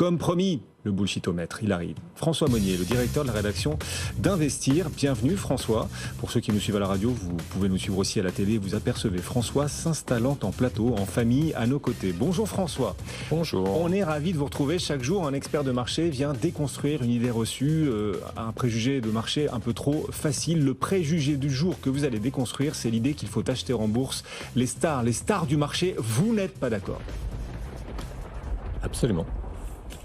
Comme promis, le bullshitomètre, il arrive. François Monnier, le directeur de la rédaction d'Investir. Bienvenue François. Pour ceux qui nous suivent à la radio, vous pouvez nous suivre aussi à la télé. Vous apercevez François s'installant en plateau, en famille, à nos côtés. Bonjour François. Bonjour. On est ravis de vous retrouver. Chaque jour, un expert de marché vient déconstruire une idée reçue, un préjugé de marché un peu trop facile. Le préjugé du jour que vous allez déconstruire, c'est l'idée qu'il faut acheter en bourse les stars du marché. Vous n'êtes pas d'accord? Absolument.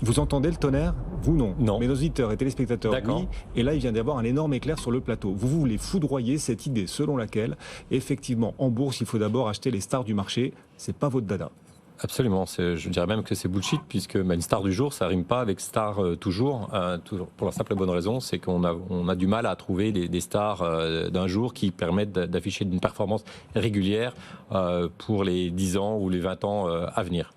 Vous entendez le tonnerre? Vous non. Non. Mais nos auditeurs et téléspectateurs, oui. Et là, il vient d'y avoir un énorme éclair sur le plateau. Vous voulez foudroyer cette idée selon laquelle, effectivement, en bourse, il faut d'abord acheter les stars du marché. C'est pas votre dada. Absolument. Je dirais même que c'est bullshit, puisque une star du jour, ça rime pas avec star toujours. Pour la simple et bonne raison, c'est qu'on a du mal à trouver des stars d'un jour qui permettent d'afficher une performance régulière pour les 10 ans ou les 20 ans à venir.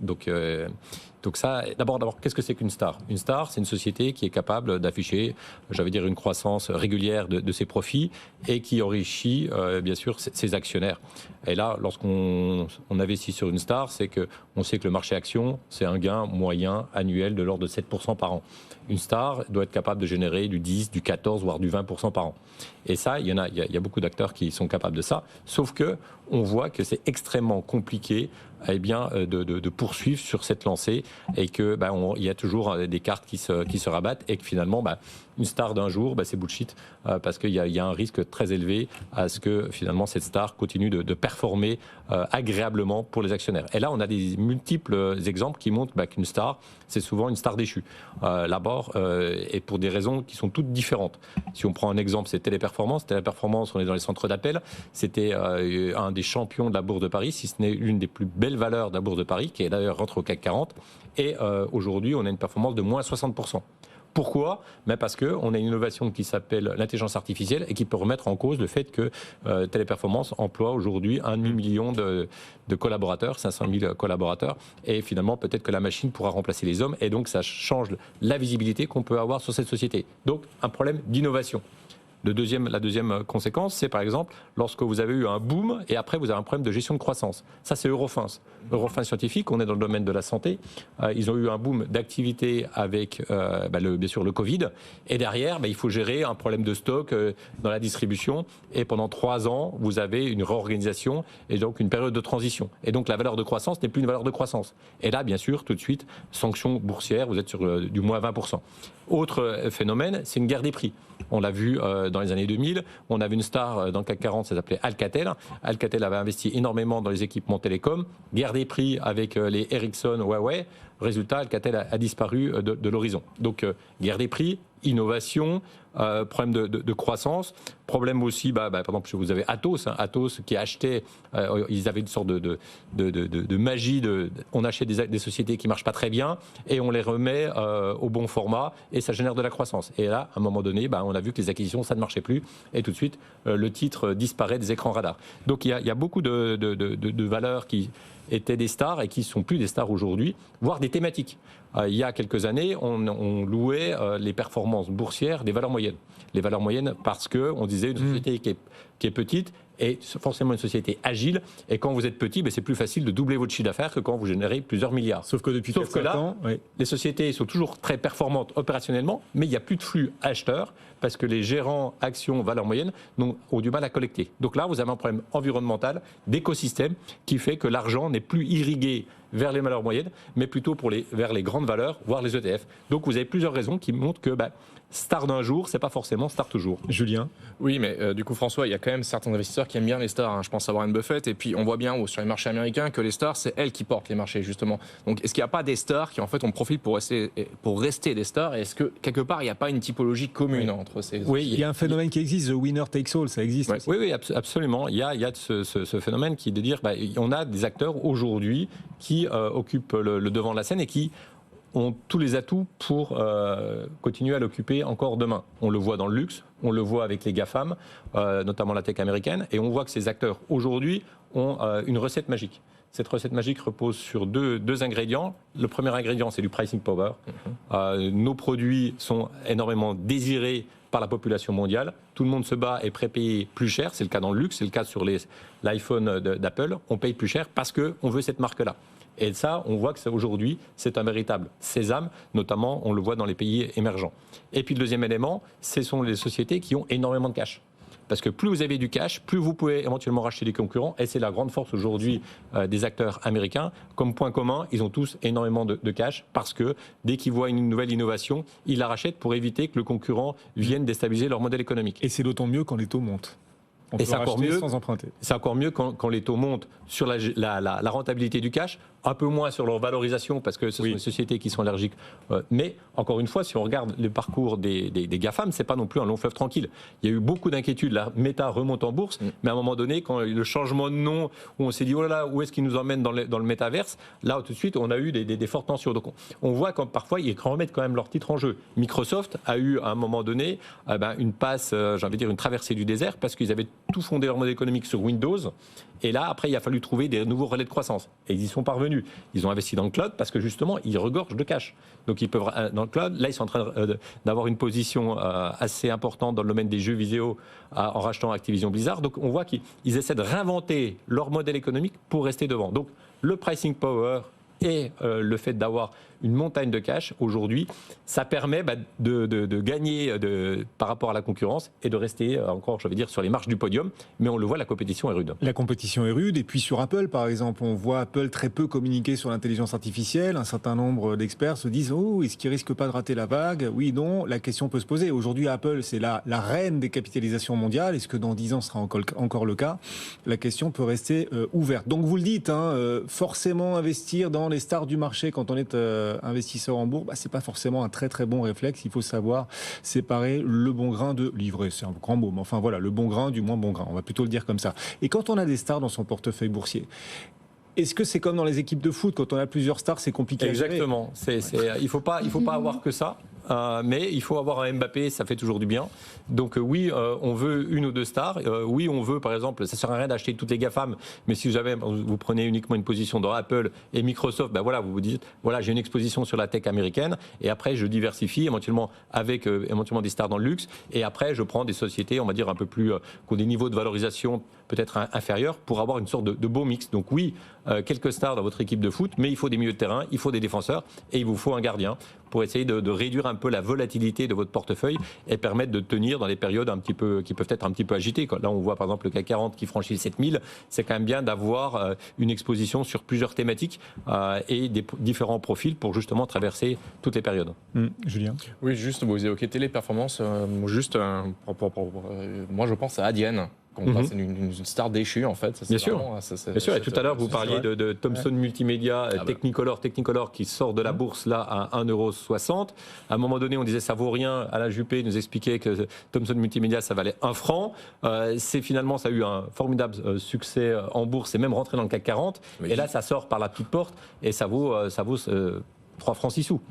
Donc ça, d'abord, qu'est-ce que c'est qu'une star? Une star, c'est une société qui est capable d'afficher, j'allais dire, une croissance régulière de ses profits et qui enrichit, bien sûr, ses actionnaires. Et là, lorsqu'on investit sur une star, c'est qu'on sait que le marché action, c'est un gain moyen annuel de l'ordre de 7% par an. Une star doit être capable de générer du 10, du 14, voire du 20% par an. Et ça, il y a beaucoup d'acteurs qui sont capables de ça, sauf que on voit que c'est extrêmement compliqué de poursuivre sur cette lancée et que il y a toujours des cartes qui se rabattent et que finalement une star d'un jour c'est bullshit parce qu'il y a un risque très élevé à ce que finalement cette star continue de performer agréablement pour les actionnaires. Et là on a des multiples exemples qui montrent qu'une star c'est souvent une star déchue d'abord et pour des raisons qui sont toutes différentes. Si on prend un exemple, c'est Téléperformance, on est dans les centres d'appel, c'était un des champions de la Bourse de Paris, si ce n'est l'une des plus belles valeurs de la Bourse de Paris, qui est d'ailleurs rentrée au CAC 40, et aujourd'hui on a une performance de moins 60%. Pourquoi? Parce qu'on a une innovation qui s'appelle l'intelligence artificielle et qui peut remettre en cause le fait que Téléperformance emploie aujourd'hui 1 million de collaborateurs, 500 000 collaborateurs, et finalement peut-être que la machine pourra remplacer les hommes, et donc ça change la visibilité qu'on peut avoir sur cette société. Donc un problème d'innovation. La deuxième conséquence, c'est par exemple lorsque vous avez eu un boom et après vous avez un problème de gestion de croissance. Ça, c'est Eurofins. Eurofins Scientifique, on est dans le domaine de la santé. Ils ont eu un boom d'activité avec bien sûr le Covid. Et derrière, il faut gérer un problème de stock dans la distribution. Et pendant 3 ans, vous avez une réorganisation et donc une période de transition. Et donc la valeur de croissance n'est plus une valeur de croissance. Et là, bien sûr, tout de suite, sanction boursière, vous êtes sur du moins 20%. Autre phénomène, c'est une guerre des prix. On l'a vu dans les années 2000, on avait une star dans le CAC 40, ça s'appelait Alcatel. Alcatel avait investi énormément dans les équipements télécoms. Guerre des prix avec les Ericsson, Huawei. Résultat, Alcatel a disparu de l'horizon. Donc, guerre des prix, innovation, problème de croissance, problème aussi, par exemple, vous avez Atos, Atos qui achetait, ils avaient une sorte de magie, on achète des sociétés qui ne marchent pas très bien et on les remet au bon format et ça génère de la croissance. Et là, à un moment donné, on a vu que les acquisitions, ça ne marchait plus et tout de suite, le titre disparaît des écrans radars. Donc il y a beaucoup de valeurs qui étaient des stars et qui ne sont plus des stars aujourd'hui, voire des thématiques. Il y a quelques années, on louait les performances boursières des valeurs moyennes. Les valeurs moyennes parce qu'on disait une société qui est petite est forcément une société agile. Et quand vous êtes petit, c'est plus facile de doubler votre chiffre d'affaires que quand vous générez plusieurs milliards. Sauf que depuis 4 ans, les sociétés sont toujours très performantes opérationnellement, mais il n'y a plus de flux acheteurs parce que les gérants actions valeurs moyennes ont du mal à collecter. Donc là, vous avez un problème environnemental, d'écosystème, qui fait que l'argent n'est plus irrigué vers les valeurs moyennes, mais plutôt vers les grandes valeurs, voire les ETF. Donc vous avez plusieurs raisons qui montrent que star d'un jour, c'est pas forcément star toujours. Julien? Oui, mais du coup, François, il y a quand même certains investisseurs qui aiment bien les stars. Je pense à Warren Buffett. Et puis, on voit bien sur les marchés américains que les stars, c'est elles qui portent les marchés, justement. Donc, est-ce qu'il n'y a pas des stars qui, en fait, en profitent pour rester des stars? Et est-ce que, quelque part, il n'y a pas une typologie commune entre ces... Oui, il y a un phénomène qui existe, the winner takes all, ça existe. Oui, absolument. Il y a ce phénomène qui est de dire, on a des acteurs aujourd'hui qui occupent le devant de la scène et qui ont tous les atouts pour continuer à l'occuper encore demain. On le voit dans le luxe, on le voit avec les GAFAM, notamment la tech américaine, et on voit que ces acteurs aujourd'hui ont une recette magique. Cette recette magique repose sur deux ingrédients. Le premier ingrédient, c'est du pricing power. Nos produits sont énormément désirés par la population mondiale. Tout le monde se bat et prépaye plus cher. C'est le cas dans le luxe, c'est le cas sur l'iPhone d'Apple. On paye plus cher parce qu'on veut cette marque-là. Et ça, on voit que aujourd'hui, c'est un véritable sésame, notamment, on le voit dans les pays émergents. Et puis le deuxième élément, ce sont les sociétés qui ont énormément de cash. Parce que plus vous avez du cash, plus vous pouvez éventuellement racheter des concurrents. Et c'est la grande force aujourd'hui des acteurs américains. Comme point commun, ils ont tous énormément de cash parce que dès qu'ils voient une nouvelle innovation, ils la rachètent pour éviter que le concurrent vienne déstabiliser leur modèle économique. Et c'est d'autant mieux quand les taux montent. On peut racheter sans emprunter. C'est encore mieux quand les taux montent sur la rentabilité du cash, un peu moins sur leur valorisation parce que ce sont des sociétés qui sont allergiques. Mais encore une fois, si on regarde le parcours des GAFAM, c'est pas non plus un long fleuve tranquille. Il y a eu beaucoup d'inquiétudes. La Meta remonte en bourse, mais à un moment donné, quand le changement de nom, où on s'est dit oh là là, où est-ce qu'il nous emmène dans le métaverse, là tout de suite, on a eu des fortes tensions. Donc on voit quand parfois ils remettent quand même leur titre en jeu. Microsoft a eu à un moment donné une passe, j'ai envie de dire une traversée du désert parce qu'ils avaient tout fondé leur modèle économique sur Windows. Et là, après, il a fallu trouver des nouveaux relais de croissance. Et ils y sont parvenus. Ils ont investi dans le cloud parce que justement, ils regorgent de cash. Donc, ils peuvent dans le cloud. Là, ils sont en train d'avoir une position assez importante dans le domaine des jeux vidéo en rachetant Activision Blizzard. Donc, on voit qu'ils essaient de réinventer leur modèle économique pour rester devant. Donc, le pricing power et le fait d'avoir une montagne de cash, aujourd'hui, ça permet de gagner par rapport à la concurrence et de rester encore, je veux dire, sur les marches du podium. Mais on le voit, la compétition est rude. La compétition est rude. Et puis sur Apple, par exemple, on voit Apple très peu communiquer sur l'intelligence artificielle. Un certain nombre d'experts se disent « Oh, est-ce qu'il risque pas de rater la vague ?» Oui, non, la question peut se poser. Aujourd'hui, Apple, c'est la reine des capitalisations mondiales. Est-ce que dans 10 ans, ce sera encore le cas? La question peut rester ouverte. Donc vous le dites, forcément investir dans les stars du marché quand on est investisseur en bourse, c'est pas forcément un très très bon réflexe. Il faut savoir séparer le bon grain de l'ivraie. C'est un grand mot, mais enfin voilà, le bon grain du moins bon grain. On va plutôt le dire comme ça. Et quand on a des stars dans son portefeuille boursier, est-ce que c'est comme dans les équipes de foot, quand on a plusieurs stars, c'est compliqué à gérer? Exactement. Il faut pas avoir que ça. Mais il faut avoir un Mbappé, ça fait toujours du bien. Donc oui, on veut une ou deux stars. Oui, on veut, par exemple, ça ne sert à rien d'acheter toutes les GAFAM, mais si vous prenez uniquement une position dans Apple et Microsoft, vous vous dites, voilà, j'ai une exposition sur la tech américaine, et après je diversifie éventuellement avec éventuellement des stars dans le luxe, et après je prends des sociétés, on va dire un peu plus, qui ont des niveaux de valorisation peut-être inférieurs, pour avoir une sorte de beau mix. Donc oui, quelques stars dans votre équipe de foot, mais il faut des milieux de terrain, il faut des défenseurs, et il vous faut un gardien pour essayer de réduire un peu la volatilité de votre portefeuille et permettre de tenir dans des périodes qui peuvent être un petit peu agitées. Là, on voit par exemple le CAC 40 qui franchit les 7000. C'est quand même bien d'avoir une exposition sur plusieurs thématiques et des différents profils pour justement traverser toutes les périodes. Julien? Oui, juste, vous évoquez téléperformance. Moi, je pense à Adyen. C'est une star déchue en fait. Bien sûr. Et tout à l'heure vous parliez de Thomson Multimédia, Technicolor qui sort de la bourse là à 1,60 €. À un moment donné on disait ça vaut rien. Alain Juppé nous expliquait que Thomson Multimédia ça valait 1 franc. Finalement ça a eu un formidable succès en bourse et même rentré dans le CAC 40. Et là ça sort par la petite porte et ça vaut 3 francs 6 sous.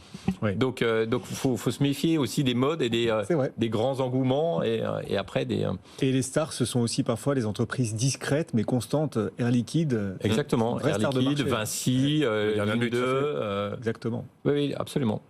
Oui. Donc faut se méfier aussi des modes et des grands engouements et après des... Et les stars, ce sont aussi parfois les entreprises discrètes mais constantes. Air Liquide. Exactement. Air Liquide, Vinci, Exactement. Oui, absolument.